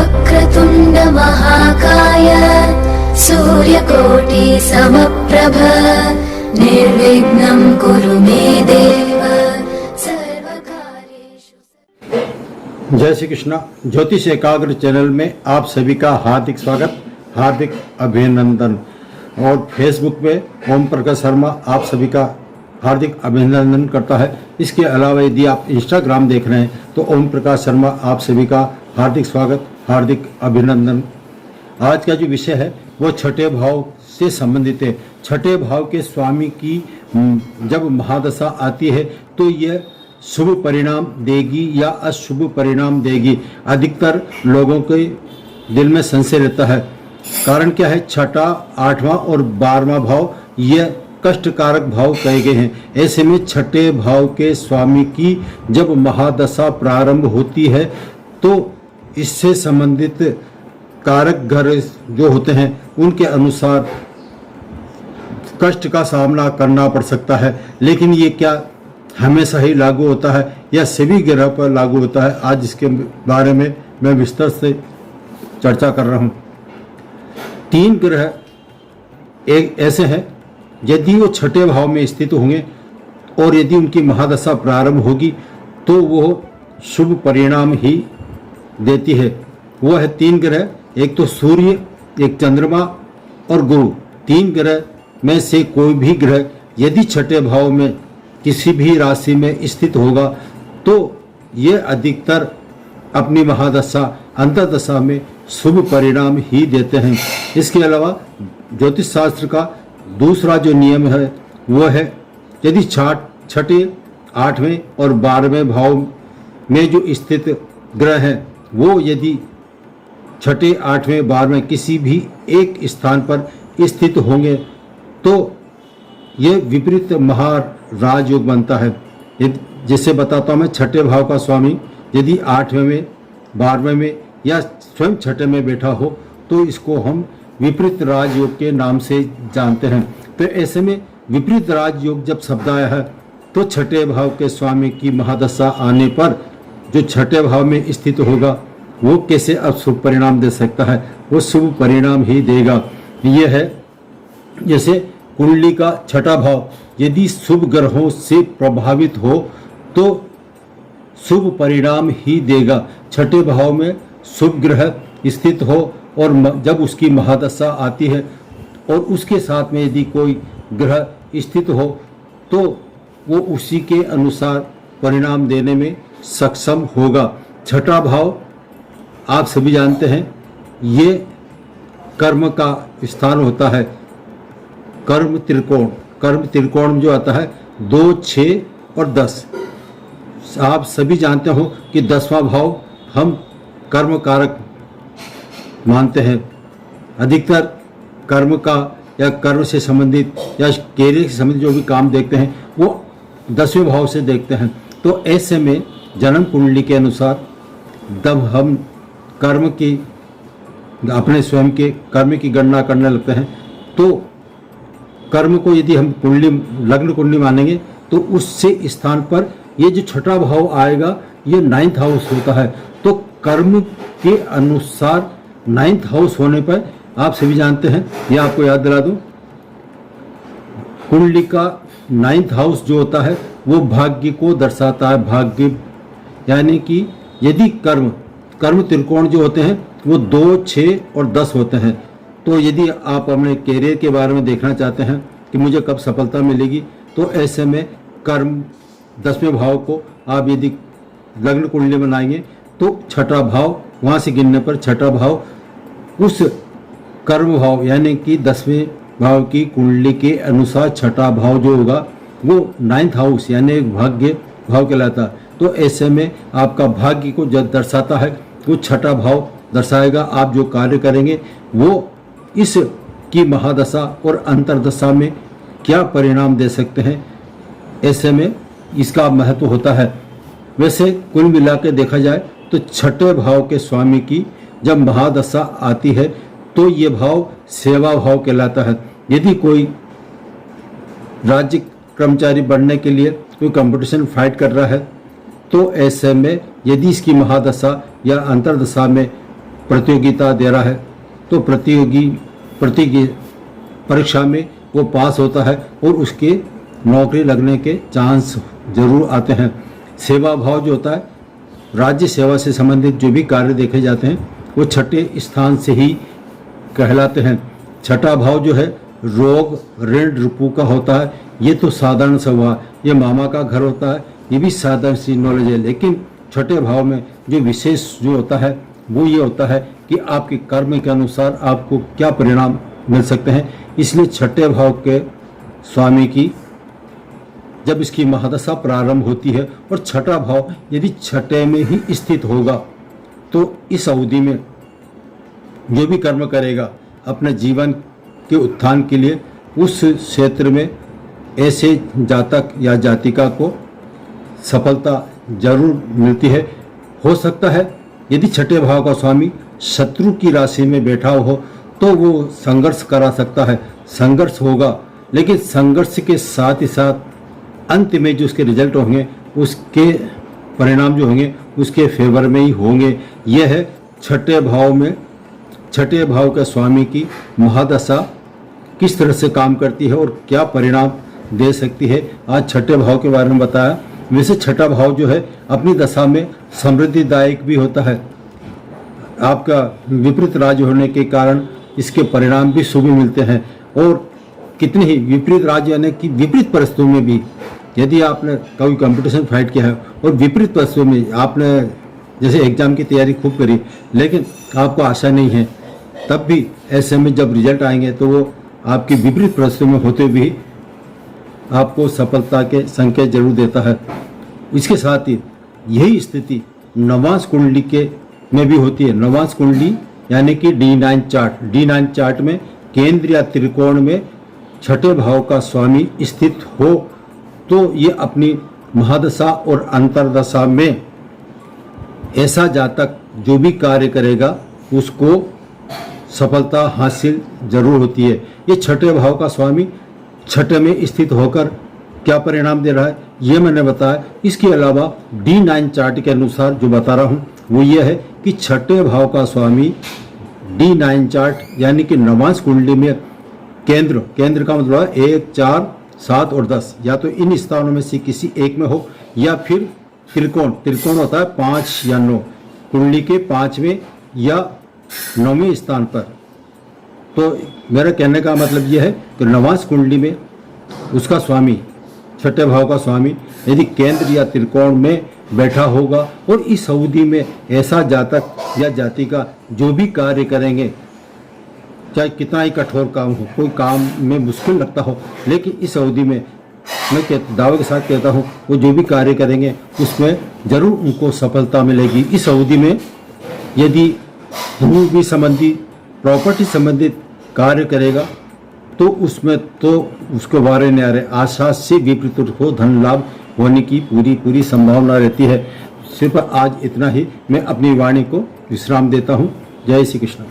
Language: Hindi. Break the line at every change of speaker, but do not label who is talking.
वक्रतुण्ड महाकाय सूर्यकोटि समप्रभ निर्विघ्नं कुरु मे देव सर्वकार्येषु।
जय श्री कृष्णा। ज्योतिष एकाग्र चैनल में आप सभी का हार्दिक स्वागत, हार्दिक अभिनंदन। और फेसबुक पे ओम प्रकाश शर्मा आप सभी का हार्दिक अभिनंदन करता है। इसके अलावा यदि आप इंस्टाग्राम देख रहे हैं तो ओम प्रकाश शर्मा आप सभी का हार्दिक स्वागत, हार्दिक अभिनंदन। आज का जो विषय है वो छठे भाव से संबंधित है। छठे भाव के स्वामी की जब महादशा आती है तो यह शुभ परिणाम देगी या अशुभ परिणाम देगी। अधिकतर लोगों के दिल में संशय रहता है। कारण क्या है? छठा, आठवां और 12वां भाव यह कष्टकारक भाव कहे गए हैं। ऐसे में छठे भाव के स्वामी की जब महादशा प्रारंभ होती है तो इससे संबंधित कारक घर जो होते हैं उनके अनुसार कष्ट का सामना करना पड़ सकता है। लेकिन ये क्या हमेशा ही लागू होता है या सभी ग्रह पर लागू होता है? आज इसके बारे में मैं विस्तार से चर्चा कर रहा हूँ। 3 ग्रह एक ऐसे हैं, यदि वो छठे भाव में स्थित होंगे और यदि उनकी महादशा प्रारंभ होगी तो वो शुभ परिणाम ही देती है। वो है 3 ग्रह, एक तो सूर्य, एक चंद्रमा और गुरु। 3 ग्रह में से कोई भी ग्रह यदि छठे भाव में किसी भी राशि में स्थित होगा तो ये अधिकतर अपनी महादशा अंतर्दशा में शुभ परिणाम ही देते हैं। इसके अलावा ज्योतिष शास्त्र का दूसरा जो नियम है वो है यदि छठे, 8वें और 12वें भाव में जो स्थित ग्रह हैं वो यदि छठे, 8वें, 12वें किसी भी एक स्थान पर स्थित होंगे तो ये विपरीत महाराज योग बनता है। जैसे बताता हूँ मैं, छठे भाव का स्वामी यदि 8वें में, 12वें में या स्वयं छठे में बैठा हो तो इसको हम विपरीत राजयोग के नाम से जानते हैं। तो ऐसे में विपरीत राजयोग जब शब्द आया है तो छठे भाव के स्वामी की महादशा आने पर जो छठे भाव में स्थित होगा वो कैसे अशुभ परिणाम दे सकता है? वो शुभ परिणाम ही देगा। ये है जैसे कुंडली का छठा भाव यदि शुभ ग्रहों से प्रभावित हो तो शुभ परिणाम ही देगा। छठे भाव में शुभ ग्रह स्थित हो और जब उसकी महादशा आती है और उसके साथ में यदि कोई ग्रह स्थित हो तो वो उसी के अनुसार परिणाम देने में सक्षम होगा। छठा भाव आप सभी जानते हैं ये कर्म का स्थान होता है। कर्म त्रिकोण जो आता है 2, 6 और 10। आप सभी जानते हो कि 10वां भाव हम कर्म कारक मानते हैं। अधिकतर कर्म का या कर्म से संबंधित या कैरियर से संबंधित जो भी काम देखते हैं वो 10वें भाव से देखते हैं। तो ऐसे में जन्म कुंडली के अनुसार जब हम कर्म की अपने स्वयं के कर्म की गणना करने लगते हैं तो कर्म को यदि हम कुंडली, लग्न कुंडली मानेंगे तो उससे स्थान पर ये जो छठा भाव आएगा ये 9th हाउस होता है। तो कर्म के अनुसार 9th हाउस होने पर आप सभी जानते हैं, ये आपको याद दिला दूं, कुंडली का 9th हाउस जो होता है वो भाग्य को दर्शाता है। भाग्य यानी कि यदि कर्म त्रिकोण जो होते हैं वो 2, 6 और 10 होते हैं। तो यदि आप अपने कैरियर के बारे में देखना चाहते हैं कि मुझे कब सफलता मिलेगी तो ऐसे में कर्म 10वें भाव को आप यदि लग्न कुंडली बनाएंगे तो छठा भाव वहाँ से गिनने पर छठा भाव उस कर्म भाव यानी कि 10वें भाव की कुंडली के अनुसार छठा भाव जो होगा वो 9th हाउस यानी भाग्य भाव कहलाता है। तो ऐसे में आपका भाग्य को जब दर्शाता है वो छठा भाव दर्शाएगा। आप जो कार्य करेंगे वो इस की महादशा और अंतर्दशा में क्या परिणाम दे सकते हैं, ऐसे में इसका महत्व होता है। वैसे कुल मिला के देखा जाए तो छठे भाव के स्वामी की जब महादशा आती है तो ये भाव सेवा भाव कहलाता है। यदि कोई राज्य कर्मचारी बनने के लिए कोई कंपटीशन फाइट कर रहा है तो ऐसे में यदि इसकी महादशा या अंतर्दशा में प्रतियोगिता दे रहा है तो प्रतियोगी परीक्षा में वो पास होता है और उसके नौकरी लगने के चांस जरूर आते हैं। सेवा भाव जो होता है, राज्य सेवा से संबंधित जो भी कार्य देखे जाते हैं वो छठे स्थान से ही कहलाते हैं। छठा भाव जो है रोग ऋण रिपु का होता है। ये तो साधारण सा हुआ, ये मामा का घर होता है, ये भी साधारण सी नॉलेज है। लेकिन छठे भाव में जो विशेष जो होता है वो ये होता है कि आपके कर्म के अनुसार आपको क्या परिणाम मिल सकते हैं। इसलिए छठे भाव के स्वामी की जब इसकी महादशा प्रारंभ होती है और छठा भाव यदि छठे में ही स्थित होगा तो इस अवधि में जो भी कर्म करेगा अपने जीवन के उत्थान के लिए उस क्षेत्र में ऐसे जातक या जातिका को सफलता जरूर मिलती है। हो सकता है यदि छठे भाव का स्वामी शत्रु की राशि में बैठा हो तो वो संघर्ष करा सकता है, संघर्ष होगा, लेकिन संघर्ष के साथ ही साथ अंत में जो उसके रिजल्ट होंगे उसके परिणाम जो होंगे उसके फेवर में ही होंगे। यह है छठे भाव में छठे भाव के स्वामी की महादशा किस तरह से काम करती है और क्या परिणाम दे सकती है। आज छठे भाव के बारे में बताया। वैसे छठा भाव जो है अपनी दशा में समृद्धिदायक भी होता है। आपका विपरीत राज्य होने के कारण इसके परिणाम भी शुभ मिलते हैं। और कितने ही विपरीत राज्य यानी कि विपरीत परिस्थितियों में भी यदि आपने कभी कंपटीशन फाइट किया है और विपरीत परिस्थितियों में आपने जैसे एग्जाम की तैयारी खूब करी लेकिन आपको आशा नहीं है, तब भी ऐसे में जब रिजल्ट आएंगे तो वो आपकी विपरीत परिस्थितियों में होते भी आपको सफलता के संकेत जरूर देता है। इसके साथ ही यही स्थिति नवांश कुंडली के में भी होती है। नवांश कुंडली यानी कि D9 चार्ट, D9 चार्ट में केंद्र या त्रिकोण में छठे भाव का स्वामी स्थित हो तो ये अपनी महादशा और अंतरदशा में ऐसा जातक जो भी कार्य करेगा उसको सफलता हासिल जरूर होती है। ये छठे भाव का स्वामी छठे में स्थित होकर क्या परिणाम दे रहा है ये मैंने बताया। इसके अलावा D9 चार्ट के अनुसार जो बता रहा हूँ वो ये है कि छठे भाव का स्वामी D9 चार्ट यानी कि नवांश कुंडली में केंद्र का मतलब है 1, 4, 7 और 10, या तो इन स्थानों में से किसी एक में हो या फिर त्रिकोण होता है 5 या 9, कुंडली के 5वें या 9वें स्थान पर। तो मेरा कहने का मतलब यह है कि नवांश कुंडली में उसका स्वामी छठे भाव का स्वामी यदि केंद्र या त्रिकोण में बैठा होगा और इस अवधि में ऐसा जातक या जाति का जो भी कार्य करेंगे चाहे कितना ही कठोर काम हो, कोई काम में मुश्किल लगता हो, लेकिन इस अवधि में मैं दावे के साथ कहता हूँ वो जो भी कार्य करेंगे उसमें जरूर उनको सफलता मिलेगी। इस अवधि में यदि भूमि संबंधी प्रॉपर्टी संबंधित कार्य करेगा तो उसमें तो उसके बारे में आ रहे आशा से विपरीत हो धन लाभ होने की पूरी संभावना रहती है। सिर्फ आज इतना ही मैं अपनी वाणी को विश्राम देता हूँ। जय श्री कृष्ण।